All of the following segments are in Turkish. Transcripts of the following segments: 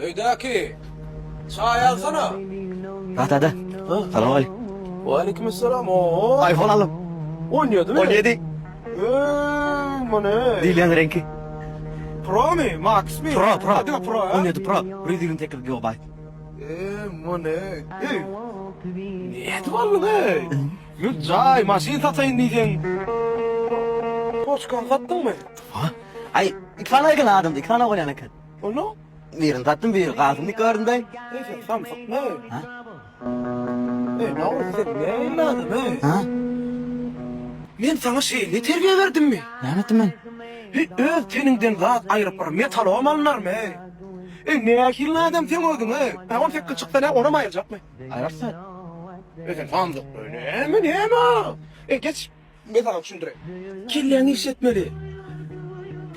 Öydeki. Çay alsana. Dada. Selam aleyküm. Aleykümselam. Oo. iPhone aldım. Oynuyor değil mi? 17. Bu ne? Değil yani renki. Pro mu? Max mi? Pro. Hadi Pro ya. 17 Pro. 128 GB. Bu ne? Niyet var mı ne? Güzel. Maşin satayım diyeceksin. Koçkan sattın mı? Ay, iki tane yakın adamdı. İki tane oynayan yakın. Onu? Birini sattım, biri kalsın. Gördüm ben. Neyse tam satma. Ha? Ne oldu sen? Ne evladım he? Ha? Ben sana ne terbiye verdim mi? Ne ettim ben? Öz teninden zat ayırıp var metal olmanlar mı? Ne akıllı adam sen oldun he? On tek çıktı ne ona mı ayıracak mı? Ayarsan. Sen tanıdık öyle mi ne mi? Geç ben sana düşündüreyim. Kirlerini işletmeli.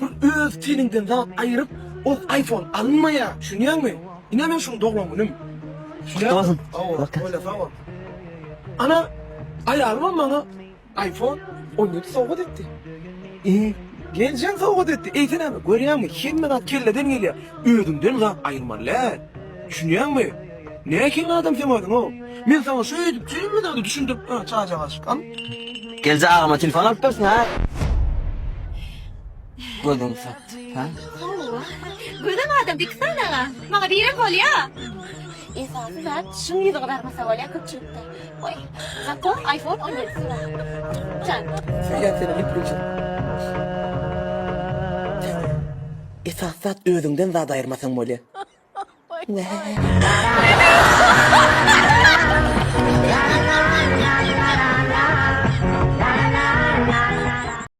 Bu öz teninden zat ayırıp o iPhone alınmaya düşünüyor musun? İnanmıyorum şunu doğrulamını. Doğrusun. Öyle tamam. Ana ayarlamam bana iPhone 17 soğuk etti. Geleceksin soğuk etti. Eğitin abi görüyor musun? Kimden kirleden geliyor. Ödümden lan ayırmalar. Düşünüyor musun? Ne kirli adam sen oldun o? Ben sana söyledim. Sen mi daha düşündüm? Ha çağacak aşık. Gelce ağama telefon alıp dursun ha. Gördün sattı. Ha? Gülden adam diksana. Bana bir yere kol ya. Esası zat şun gibi kadar masaya kıçırttı. Oy. Zato iPhone 17 var. Can. Sen seni gitmeyeceksin. Esas zat özünden zat ayırmasan böyle.